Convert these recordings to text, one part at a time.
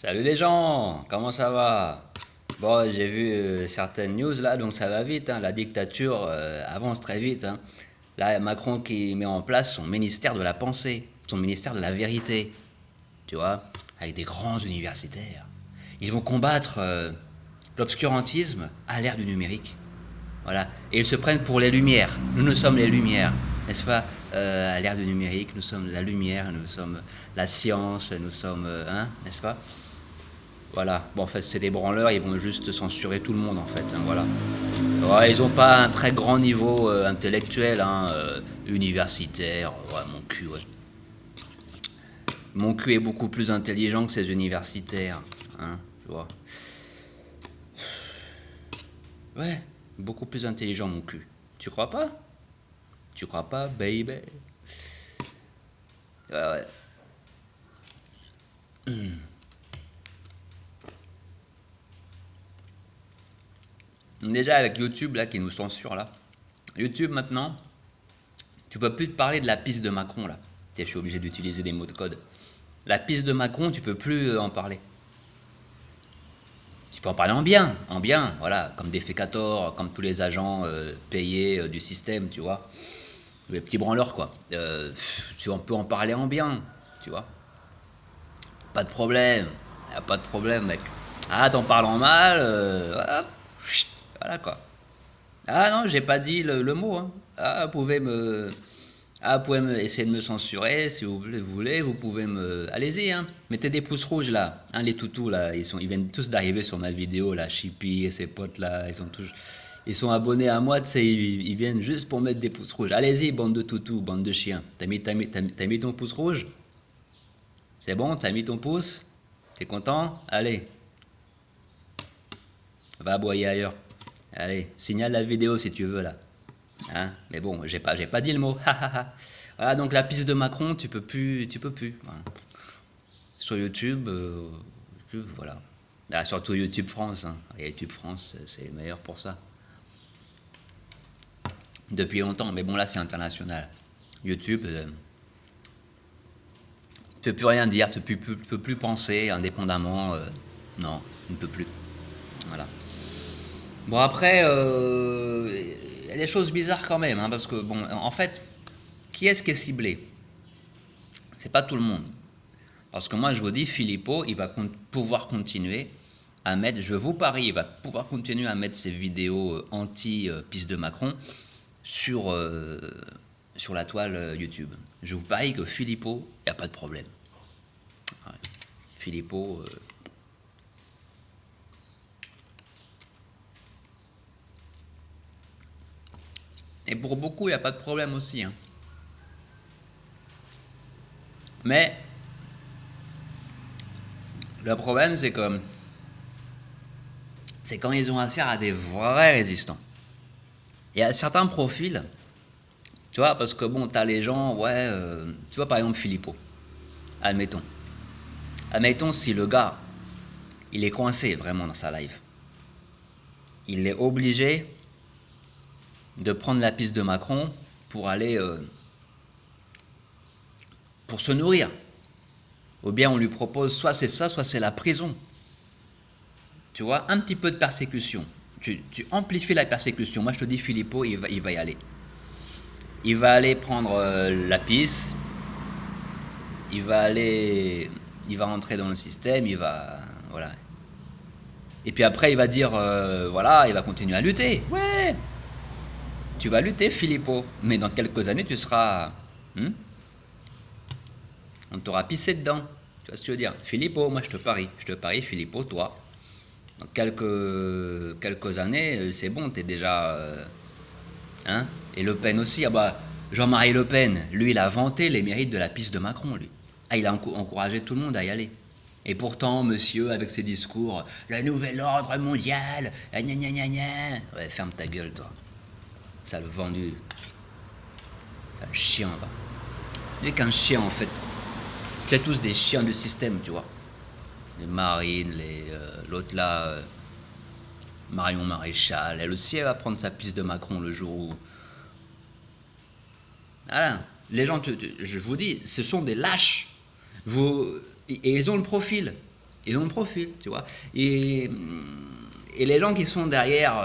Salut les gens, comment ça va? Bon, j'ai vu certaines news là, donc ça va vite, hein. La dictature avance très vite, hein. Là, Macron qui met en place son ministère de la pensée, son ministère de la vérité, tu vois, avec des grands universitaires. Ils vont combattre l'obscurantisme à l'ère du numérique. Voilà. Et ils se prennent pour les lumières. Nous sommes les lumières, n'est-ce pas? À l'ère du numérique, nous sommes la lumière, nous sommes la science, nous sommes, hein, n'est-ce pas? Voilà, bon en fait c'est des branleurs, ils vont juste censurer tout le monde en fait, hein, voilà. Ouais, ils n'ont pas un très grand niveau intellectuel, hein, universitaire, ouais, mon cul, ouais. Mon cul est beaucoup plus intelligent que ces universitaires, hein, tu vois. Ouais, beaucoup plus intelligent mon cul. Tu crois pas? Tu crois pas, baby? Ouais, ouais. Déjà avec YouTube là qui nous censure là. YouTube maintenant, tu peux plus te parler de la piste de Macron là. Je suis obligé d'utiliser des mots de code. La piste de Macron, tu peux plus en parler. Tu peux en parler en bien, voilà, comme des fécators, comme tous les agents payés du système, tu vois. Les petits branleurs, quoi. On peut en parler en bien, tu vois. Pas de problème, y a pas de problème, mec. Ah, t'en parles en mal, voilà, voilà, quoi. Ah non, j'ai pas dit le mot, hein. Ah, vous pouvez essayer de me censurer si vous voulez, vous pouvez me. Allez-y, hein. Mettez des pouces rouges là, hein, les toutous là, ils viennent tous d'arriver sur ma vidéo là, Chippy et ses potes là, ils sont abonnés à moi, tu sais, ils viennent juste pour mettre des pouces rouges. Allez-y, bande de toutous, bande de chiens. T'as mis ton pouce rouge? C'est bon, t'as mis ton pouce? T'es content? Allez, va aboyer ailleurs. Allez, signale la vidéo si tu veux là. Hein, mais bon, j'ai pas dit le mot. Voilà, donc la piste de Macron, tu peux plus. Voilà. Sur YouTube, voilà. Ah, surtout YouTube France, hein. Et YouTube France, c'est meilleur pour ça. Depuis longtemps, mais bon là c'est international. YouTube, tu peux plus rien dire, tu peux plus penser indépendamment. Non, tu ne peux plus. Voilà. Bon après, il y a des choses bizarres quand même, hein, parce que bon, en fait, qui est-ce qui est ciblé? C'est pas tout le monde. Parce que moi, je vous dis, Philippot, il va pouvoir continuer à mettre, je vous parie, il va pouvoir continuer à mettre ses vidéos anti-piste de Macron sur, sur la toile YouTube. Je vous parie que Philippot, il n'y a pas de problème. Ouais. Philippot. Et pour beaucoup, il n'y a pas de problème aussi, hein. Mais le problème, c'est quand ils ont affaire à des vrais résistants. Il y a certains profils, tu vois, parce que bon, t'as les gens, ouais, tu vois par exemple Philippot, admettons. Admettons si le gars, il est coincé vraiment dans sa live. Il est obligé de prendre la piste de Macron pour aller, pour se nourrir. Ou bien on lui propose soit c'est ça, soit c'est la prison. Tu vois, un petit peu de persécution. Tu amplifies la persécution. Moi je te dis Philippot, il va y aller. Il va aller prendre la piste, il va aller, il va rentrer dans le système, il va, voilà. Et puis après il va dire, voilà, il va continuer à lutter. Ouais, tu vas lutter Philippot, mais dans quelques années tu seras, on t'aura pissé dedans. Tu vois ce que je veux dire? Philippot, moi je te parie Philippot, toi, dans quelques années, c'est bon, t'es déjà, hein. Et Le Pen aussi, ah bah, Jean-Marie Le Pen, lui, il a vanté les mérites de la piste de Macron, lui. Ah, il a encouragé tout le monde à y aller. Et pourtant, monsieur, avec ses discours, le nouvel ordre mondial, gna gna gna gna. Ouais, ferme ta gueule, toi. Sale vendu. Sale chien, va. Tu n'es qu'un chien, en fait. Vous êtes tous des chiens du système, tu vois. Les Marines, l'autre là, Marion Maréchal, elle aussi, elle va prendre sa piste de Macron le jour où. Voilà. Les gens, je vous dis, ce sont des lâches. Et ils ont le profil. Ils ont le profil, tu vois. Et les gens qui sont derrière,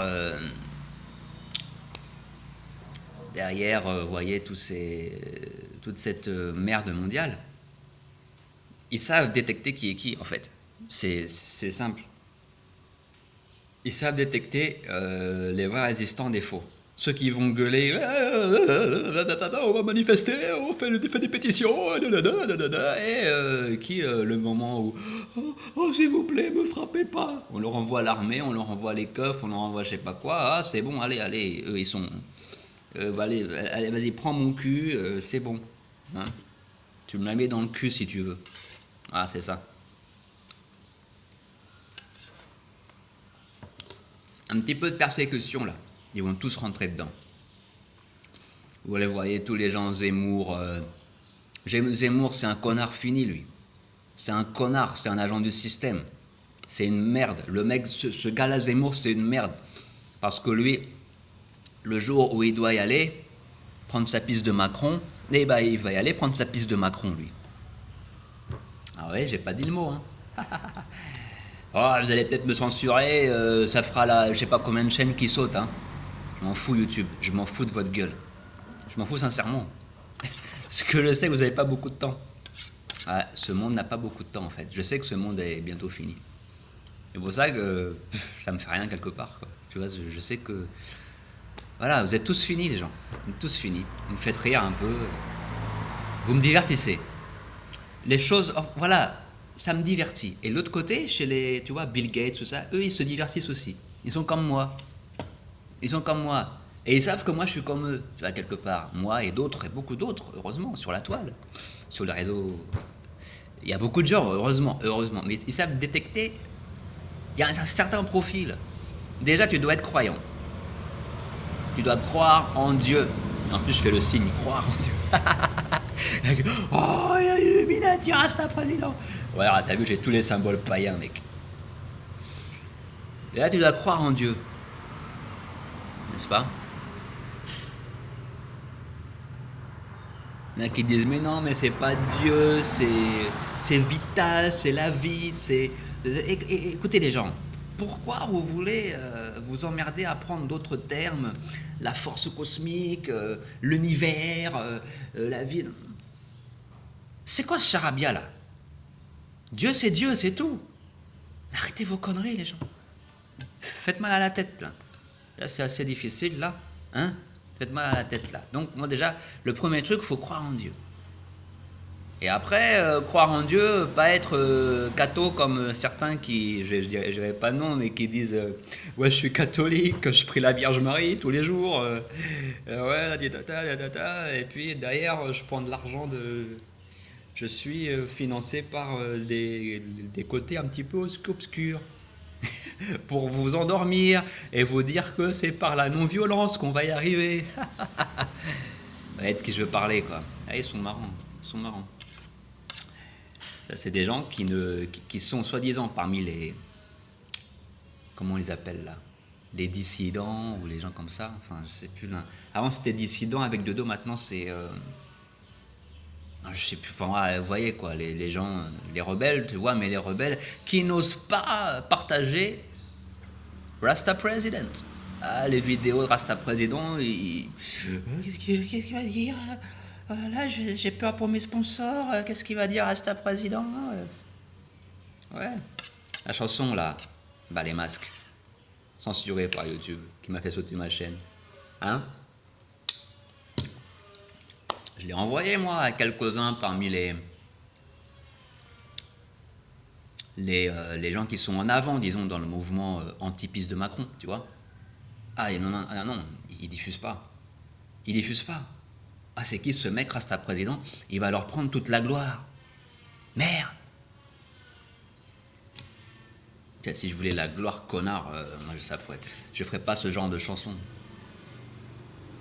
vous voyez, toute cette merde mondiale, ils savent détecter qui est qui, en fait. C'est simple. Ils savent détecter les vrais résistants des faux. Ceux qui vont gueuler on va manifester, on fait des pétitions, et qui, le moment où oh, s'il vous plaît, me frappez pas, on leur envoie l'armée, on leur envoie les keufs, on leur envoie je sais pas quoi, ah c'est bon, allez, eux ils sont. Allez, vas-y, prends mon cul, c'est bon. Hein, tu me la mets dans le cul si tu veux. Ah, c'est ça. Un petit peu de persécution là. Ils vont tous rentrer dedans. Vous les voyez, tous les gens Zemmour. Zemmour, c'est un connard fini, lui. C'est un connard, c'est un agent du système. C'est une merde. Le mec, ce gars-là, Zemmour, c'est une merde. Parce que lui, le jour où il doit y aller, prendre sa piste de Macron, eh ben, il va y aller prendre sa piste de Macron, lui. Ah ouais, j'ai pas dit le mot, hein. Oh, vous allez peut-être me censurer, ça fera la, je sais pas combien de chaînes qui sautent, hein. Je m'en fous YouTube, je m'en fous de votre gueule. Je m'en fous sincèrement. Parce que je sais que vous n'avez pas beaucoup de temps. Ouais, ce monde n'a pas beaucoup de temps en fait. Je sais que ce monde est bientôt fini. C'est pour ça que ça me fait rien quelque part, quoi. Tu vois, je sais que... Voilà, vous êtes tous finis les gens. Vous êtes tous finis. Vous me faites rire un peu. Vous me divertissez. Les choses... Oh, voilà, ça me divertit. Et de l'autre côté, chez les... Tu vois, Bill Gates, tout ça, eux, ils se divertissent aussi. Ils sont comme moi. Ils sont comme moi. Et ils savent que moi, je suis comme eux, tu vois, quelque part. Moi et d'autres, et beaucoup d'autres, heureusement, sur la toile, sur les réseaux. Il y a beaucoup de gens, heureusement. Mais ils savent détecter. Il y a un certain profil. Déjà, tu dois être croyant. Tu dois croire en Dieu. En plus, je fais le signe, croire en Dieu. Oh, il y a Illuminati, Rasta président. Voilà, t'as vu, j'ai tous les symboles païens, mec. Et là, tu dois croire en Dieu. N'est-ce pas? Il y en a qui disent mais non, mais c'est pas Dieu, c'est vital, c'est la vie, c'est... Écoutez les gens, pourquoi vous voulez vous emmerder à prendre d'autres termes, la force cosmique, l'univers, la vie? C'est quoi ce charabia là? Dieu, c'est tout. Arrêtez vos conneries les gens. Faites mal à la tête là. Là c'est assez difficile là, hein? Faites mal à la tête là. Donc moi déjà, le premier truc, il faut croire en Dieu. Et après, croire en Dieu, pas être catho comme certains qui, je dirais pas non, mais qui disent ouais, je suis catholique, je prie la Vierge Marie tous les jours, ouais, et puis derrière, je prends de l'argent de... Je suis financé par des côtés un petit peu obscurs. Pour vous endormir et vous dire que c'est par la non-violence qu'on va y arriver. Vous voyez de qui je veux parler, quoi. Ah, ils sont marrants, ils sont marrants. Ça, c'est des gens qui sont soi-disant parmi les... Comment on les appelle, là? Les dissidents ou les gens comme ça. Enfin, je sais plus. Là. Avant, c'était dissident avec deux dos, maintenant, c'est... je sais plus, enfin, vous voyez, quoi, les gens, les rebelles, tu vois, mais les rebelles qui n'osent pas partager Rasta President. Ah, les vidéos de Rasta President, qu'est-ce qu'il va dire? Oh là là, j'ai peur pour mes sponsors, qu'est-ce qu'il va dire Rasta President? Ouais. La chanson, là, bah les masques, censurée par YouTube, qui m'a fait sauter ma chaîne. Hein? Je l'ai envoyé, moi, à quelques-uns parmi les gens qui sont en avant, disons, dans le mouvement anti-piste de Macron, tu vois. Ah, non, ils diffusent pas. Ils diffusent pas. Ah, c'est qui ce mec, Rasta Président? Il va leur prendre toute la gloire. Merde! Tiens, si je voulais la gloire, connard, moi, je ferais pas ce genre de chanson.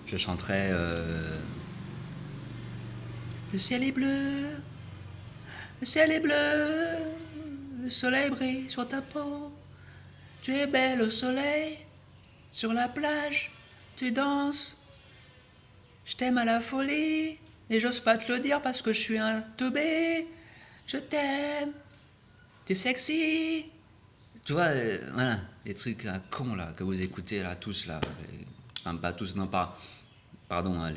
Je chanterais... Le ciel est bleu, le ciel est bleu, le soleil brille sur ta peau. Tu es belle au soleil, sur la plage, tu danses. Je t'aime à la folie, et j'ose pas te le dire parce que je suis un teubé. Je t'aime. t'es sexy. Tu vois, voilà, les trucs cons là, que vous écoutez là, tous là. Enfin, pas tous, non pas. Pardon, hein,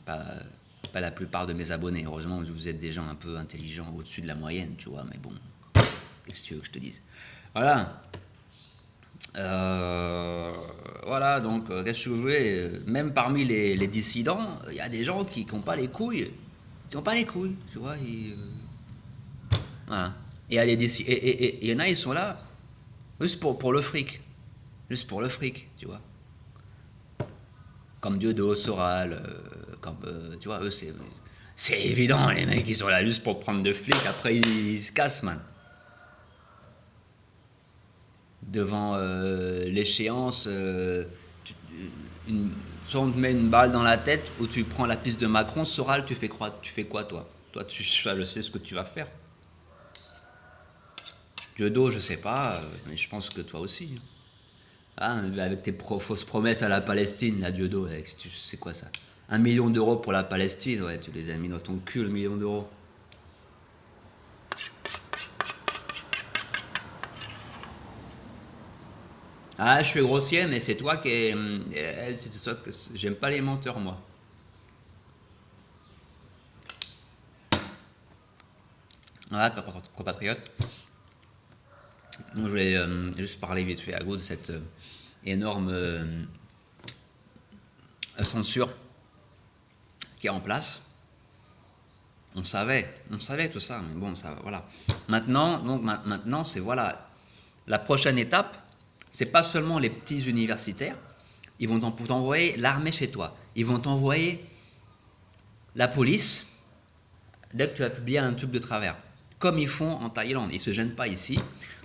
pas la plupart de mes abonnés. Heureusement, vous êtes des gens un peu intelligents, au-dessus de la moyenne, tu vois, mais bon, qu'est-ce que tu veux que je te dise? Voilà. Voilà, donc, qu'est-ce que vous voulez? Même parmi les dissidents, il y a des gens qui n'ont pas les couilles. Qui n'ont pas les couilles, tu vois. Voilà. Et il y en a, ils sont là, juste pour le fric. Juste pour le fric, tu vois. Comme Dieudo, Soral, tu vois, eux, c'est évident, les mecs, ils sont là juste pour prendre de flics, après ils se cassent, man. Devant l'échéance, soit on te met une balle dans la tête, ou tu prends la piste de Macron, Soral, tu fais quoi, toi? Toi, je sais ce que tu vas faire. Dieudo, je sais pas, mais je pense que toi aussi. Ah, avec tes fausses promesses à la Palestine, là, Dieudo, c'est quoi ça? 1 million d'euros pour la Palestine, ouais, tu les as mis dans ton cul, le million d'euros. Ah, je suis grossier, mais c'est toi qui est. J'aime pas les menteurs, moi. Voilà, compatriote. Donc, je voulais juste parler vite fait à Go de cette énorme censure qui est en place. On savait tout ça, mais bon, ça, voilà. Maintenant, c'est voilà, la prochaine étape, c'est pas seulement les petits universitaires, ils vont t'envoyer l'armée chez toi, ils vont t'envoyer la police dès que tu vas publier un truc de travers, comme ils font en Thaïlande. Ils se gênent pas ici.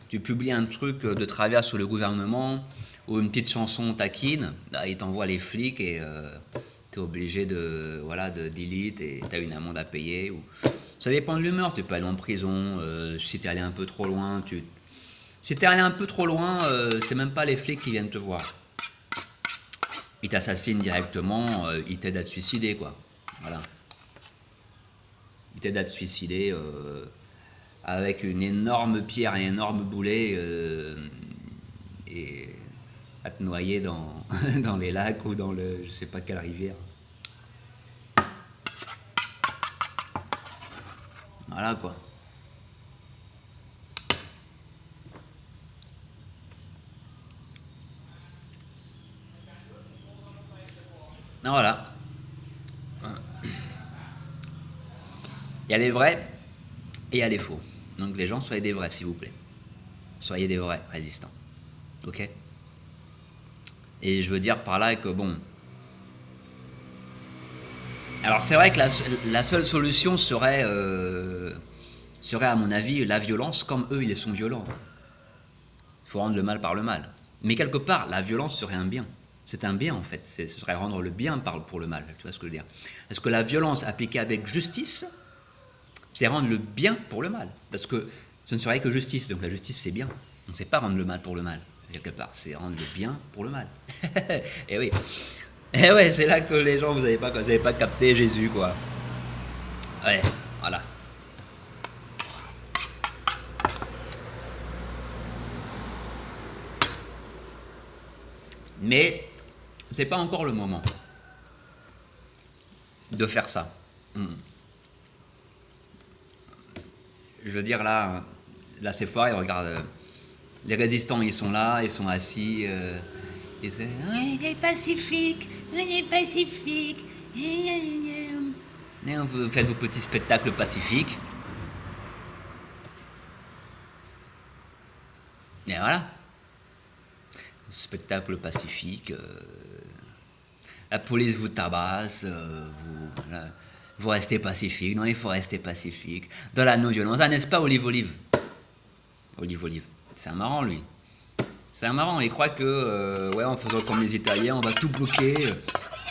Tu publies un truc de travers sur le gouvernement ou une petite chanson taquine, là, ils t'envoient les flics et tu es obligé de delete et tu as une amende à payer. Ça dépend de l'humeur, tu peux aller en prison, si tu es allé un peu trop loin, c'est même pas les flics qui viennent te voir. Ils t'assassinent directement, ils t'aident à te suicider, quoi. Voilà. Ils t'aident à te suicider avec une énorme pierre, un énorme boulet et à te noyer dans, dans les lacs ou dans je sais pas quelle rivière. Voilà, quoi. Voilà. Il y a les vrais et il y a les faux. Donc les gens, soyez des vrais, s'il vous plaît. Soyez des vrais résistants. Ok? Et je veux dire par là que bon. Alors c'est vrai que la seule solution serait à mon avis la violence, comme eux ils sont violents. Il faut rendre le mal par le mal. Mais quelque part, la violence serait un bien. C'est un bien en fait. Ce serait rendre le bien pour le mal. Tu vois ce que je veux dire? Est-ce que la violence appliquée avec justice, c'est rendre le bien pour le mal? Parce que ce ne serait que justice. Donc la justice c'est bien. Donc c'est pas rendre le mal pour le mal. Quelque part, c'est rendre le bien pour le mal. Et oui. Et ouais, c'est là que les gens, vous n'avez pas capté Jésus, quoi. Ouais, voilà. Mais c'est pas encore le moment de faire ça. Je veux dire, là c'est fort, ils regardent. Les résistants, ils sont là, ils sont assis. Ils disent on est pacifique, on est pacifique. Vous faites vos petits spectacles pacifiques. Et voilà. Spectacle pacifique. La police vous tabasse. Vous restez pacifique. Non, il faut rester pacifique. Dans la non-violence. Ah, n'est-ce pas, Olive? Olive. C'est un marrant, lui. C'est un marrant. Il croit que, ouais, en faisant comme les Italiens, on va tout bloquer.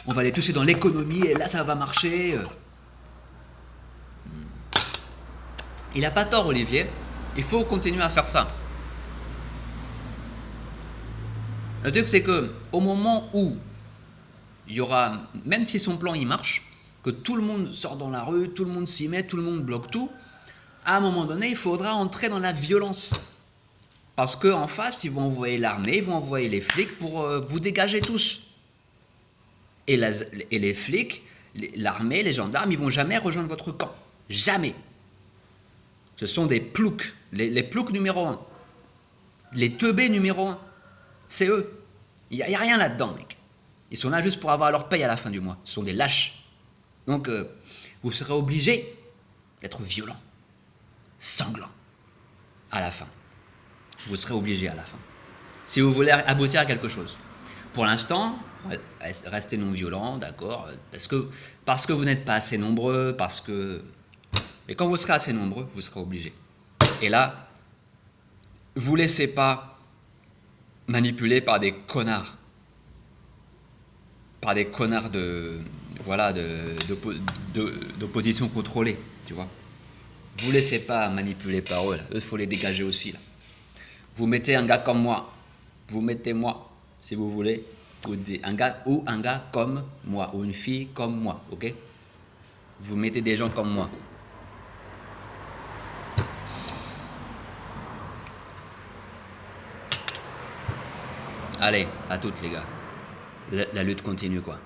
On va les toucher dans l'économie et là, ça va marcher. Il n'a pas tort, Olivier. Il faut continuer à faire ça. Le truc, c'est que au moment où il y aura, même si son plan il marche, que tout le monde sort dans la rue, tout le monde s'y met, tout le monde bloque tout, À un moment donné, il faudra entrer dans la violence. Parce qu'en face, ils vont envoyer l'armée, ils vont envoyer les flics pour vous dégager tous. Et les flics, l'armée, les gendarmes, ils vont jamais rejoindre votre camp. Jamais. Ce sont des ploucs, les ploucs numéro 1. Les teubés numéro 1. C'est eux. Il n'y a rien là-dedans, mec. Ils sont là juste pour avoir leur paye à la fin du mois. Ce sont des lâches. Donc, vous serez obligé d'être violent, sanglant, à la fin. Vous serez obligé à la fin. Si vous voulez aboutir à quelque chose. Pour l'instant, restez non violent, d'accord, parce que vous n'êtes pas assez nombreux, mais quand vous serez assez nombreux, vous serez obligé. Et là, vous laissez pas manipuler par des connards. Par des connards d'opposition contrôlée, tu vois. Vous laissez pas manipuler par eux, là. Eux, il faut les dégager aussi, là. Vous mettez un gars comme moi, vous mettez moi, si vous voulez, ou un gars comme moi, ou une fille comme moi, ok? Vous mettez des gens comme moi. Allez, à toutes les gars. La lutte continue, quoi.